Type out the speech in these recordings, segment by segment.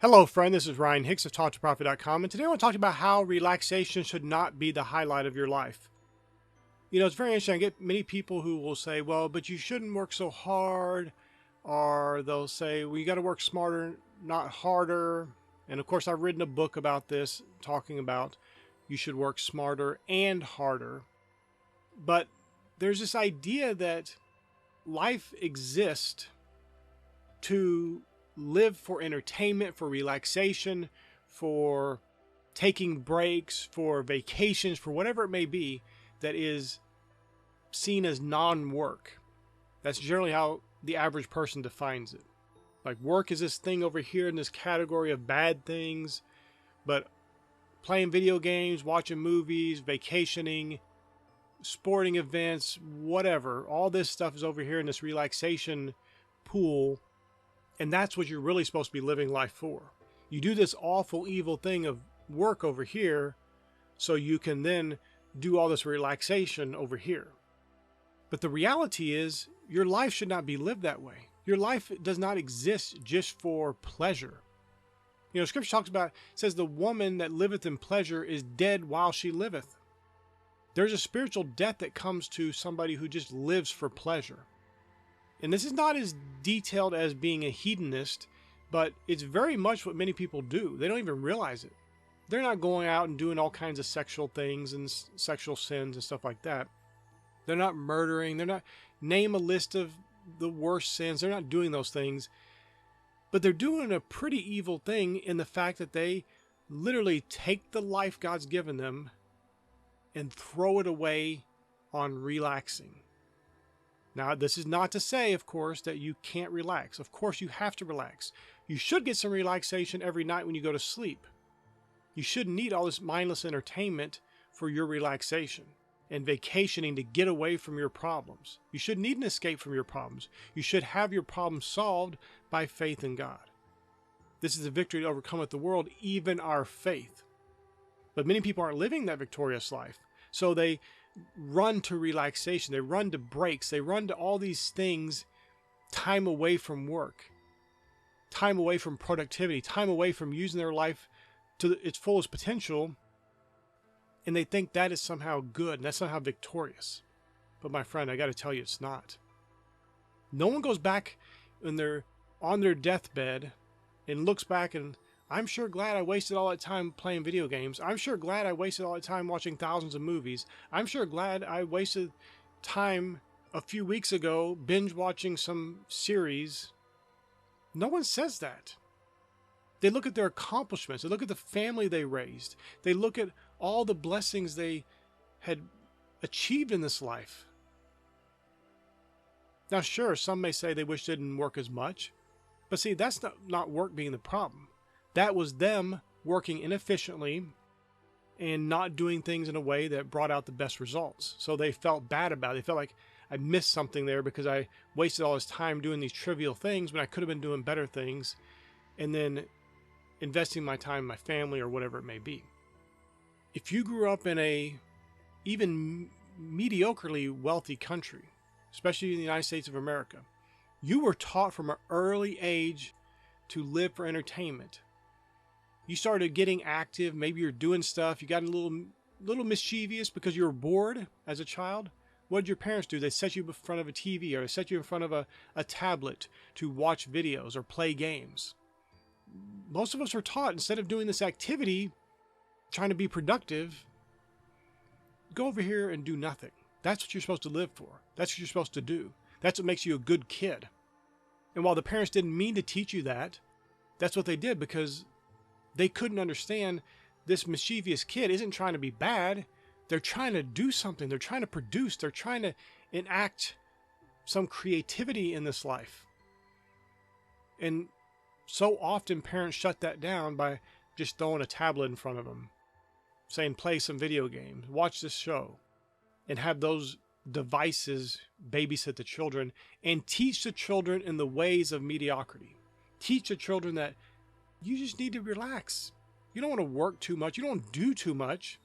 Hello, friend. This is Ryan Hicks of TalkToProfit.com, and today I want to talk about how relaxation should not be the highlight of your life. You know, it's very interesting. I get many people who will say, well, but you shouldn't work so hard, or they'll say, well, you got to work smarter, not harder. And of course, I've written a book about this, talking about you should work smarter and harder. But there's this idea that life exists to live for entertainment, for relaxation, for taking breaks, for vacations, for whatever it may be that is seen as non-work. That's generally how the average person defines it. Like, work is this thing over here in this category of bad things, but playing video games, watching movies, vacationing, sporting events, whatever, all this stuff is over here in this relaxation pool. And that's what you're really supposed to be living life for. You do this awful, evil thing of work over here so you can then do all this relaxation over here. But the reality is, your life should not be lived that way. Your life does not exist just for pleasure. You know, Scripture talks about, it says, the woman that liveth in pleasure is dead while she liveth. There's a spiritual death that comes to somebody who just lives for pleasure. And this is not as detailed as being a hedonist, but it's very much what many people do. They don't even realize it. They're not going out and doing all kinds of sexual things and sexual sins and stuff like that. They're not murdering. They're not, name a list of the worst sins. They're not doing those things. But they're doing a pretty evil thing in the fact that they literally take the life God's given them and throw it away on relaxing. Now, this is not to say, of course, that you can't relax. Of course, you have to relax. You should get some relaxation every night when you go to sleep. You shouldn't need all this mindless entertainment for your relaxation and vacationing to get away from your problems. You shouldn't need an escape from your problems. You should have your problems solved by faith in God. This is the victory that overcometh the world, even our faith. But many people aren't living that victorious life. So they run to relaxation, they run to breaks, they run to all these things, time away from work, time away from productivity, time away from using their life to its fullest potential, and they think that is somehow good and that's somehow victorious. But my friend, I got to tell you, it's not. No one goes back when they're on their deathbed and looks back and, I'm sure glad I wasted all that time playing video games. I'm sure glad I wasted all that time watching thousands of movies. I'm sure glad I wasted time a few weeks ago binge watching some series. No one says that. They look at their accomplishments. They look at the family they raised. They look at all the blessings they had achieved in this life. Now, sure, some may say they wish they didn't work as much. But see, that's not work being the problem. That was them working inefficiently and not doing things in a way that brought out the best results. So they felt bad about it. They felt like I missed something there because I wasted all this time doing these trivial things when I could have been doing better things and then investing my time in my family or whatever it may be. If you grew up in a even mediocrely wealthy country, especially in the United States of America, you were taught from an early age to live for entertainment. You started getting active, maybe you're doing stuff, you got a little mischievous because you were bored as a child. What did your parents do? They set you in front of a TV or they set you in front of a tablet to watch videos or play games. Most of us are taught, instead of doing this activity, trying to be productive, go over here and do nothing. That's what you're supposed to live for. That's what you're supposed to do. That's what makes you a good kid. And while the parents didn't mean to teach you that, that's what they did because they couldn't understand this mischievous kid isn't trying to be bad. They're trying to do something. They're trying to produce. They're trying to enact some creativity in this life. And so often parents shut that down by just throwing a tablet in front of them, saying, play some video games, watch this show, and have those devices babysit the children and teach the children in the ways of mediocrity. Teach the children that you just need to relax. You don't want to work too much. You don't want to do too much.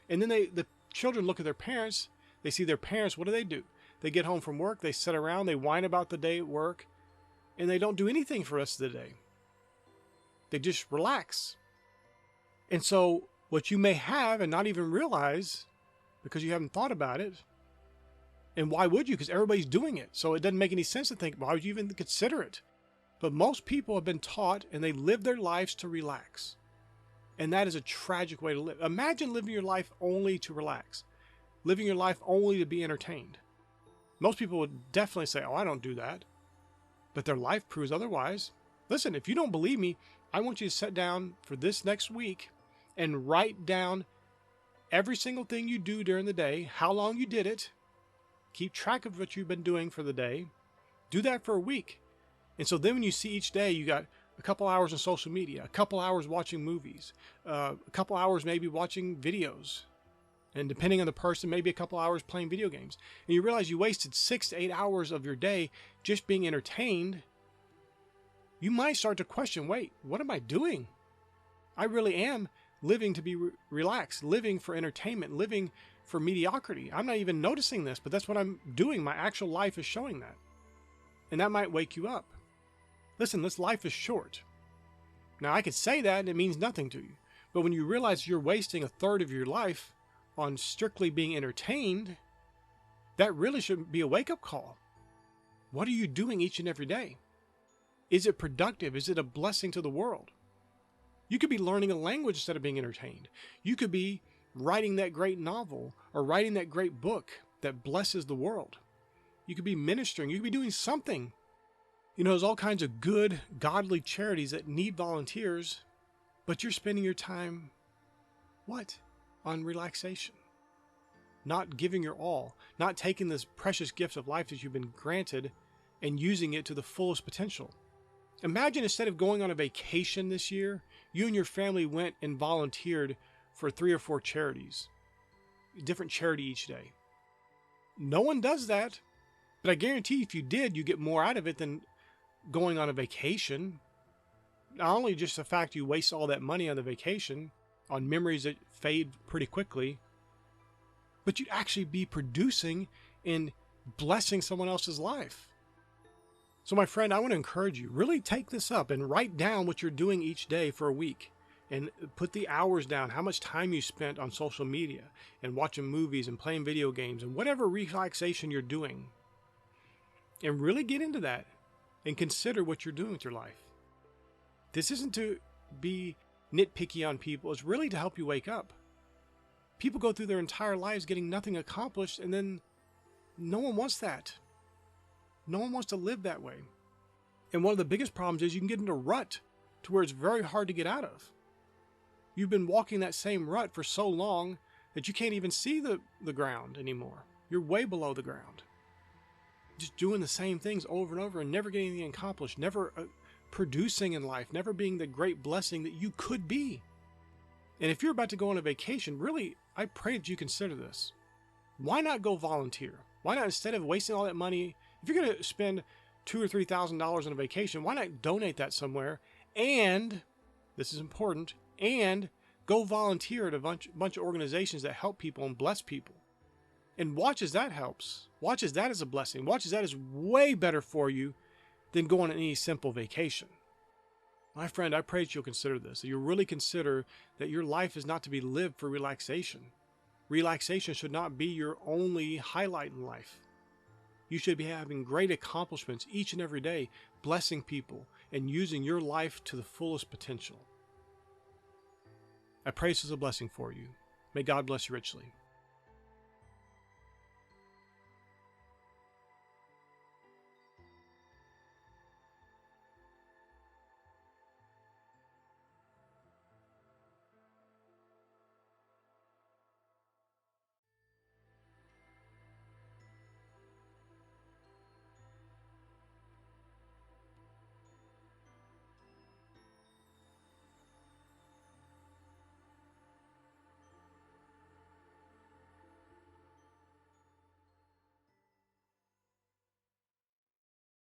And then the children look at their parents. They see their parents. What do? They get home from work. They sit around. They whine about the day at work. And they don't do anything for the rest of the day. They just relax. And so what you may have and not even realize because you haven't thought about it, and why would you? Because everybody's doing it. So it doesn't make any sense to think, why would you even consider it? But most people have been taught and they live their lives to relax. And that is a tragic way to live. Imagine living your life only to relax, living your life only to be entertained. Most people would definitely say, oh, I don't do that. But their life proves otherwise. Listen, if you don't believe me, I want you to sit down for this next week and write down every single thing you do during the day, how long you did it, keep track of what you've been doing for the day. Do that for a week. And so then when you see each day, you got a couple hours on social media, a couple hours watching movies, a couple hours maybe watching videos. And depending on the person, maybe a couple hours playing video games. And you realize you wasted 6 to 8 hours of your day just being entertained. You might start to question, wait, what am I doing? I really am living to be relaxed, living for entertainment, living for mediocrity. I'm not even noticing this, but that's what I'm doing. My actual life is showing that. And that might wake you up. Listen, this life is short. Now, I could say that and it means nothing to you. But when you realize you're wasting a third of your life on strictly being entertained, that really should be a wake-up call. What are you doing each and every day? Is it productive? Is it a blessing to the world? You could be learning a language instead of being entertained. You could be writing that great novel or writing that great book that blesses the world. You could be ministering. You could be doing something. You know, there's all kinds of good, godly charities that need volunteers, but you're spending your time, what? On relaxation. Not giving your all. Not taking this precious gift of life that you've been granted and using it to the fullest potential. Imagine instead of going on a vacation this year, you and your family went and volunteered for 3 or 4 charities. A different charity each day. No one does that, but I guarantee if you did, you get more out of it than going on a vacation. Not only just the fact you waste all that money on the vacation, on memories that fade pretty quickly, but you'd actually be producing and blessing someone else's life. So my friend, I want to encourage you, really take this up and write down what you're doing each day for a week and put the hours down, how much time you spent on social media and watching movies and playing video games and whatever relaxation you're doing. And really get into that and consider what you're doing with your life. This isn't to be nitpicky on people. It's really to help you wake up. People go through their entire lives getting nothing accomplished, and then no one wants that. No one wants to live that way. And one of the biggest problems is you can get into a rut to where it's very hard to get out of. You've been walking that same rut for so long that you can't even see the ground anymore. You're way below the ground. Just doing the same things over and over and never getting anything accomplished, never producing in life, never being the great blessing that you could be. And if you're about to go on a vacation, really, I pray that you consider this. Why not go volunteer? Why not, instead of wasting all that money, if you're going to spend $2,000 or $3,000 on a vacation, why not donate that somewhere? And, this is important, and go volunteer at a bunch of organizations that help people and bless people. And watch as that helps. Watch as that is a blessing. Watch as that is way better for you than going on any simple vacation. My friend, I pray that you'll consider this, that you'll really consider that your life is not to be lived for relaxation. Relaxation should not be your only highlight in life. You should be having great accomplishments each and every day, blessing people and using your life to the fullest potential. I pray this is a blessing for you. May God bless you richly.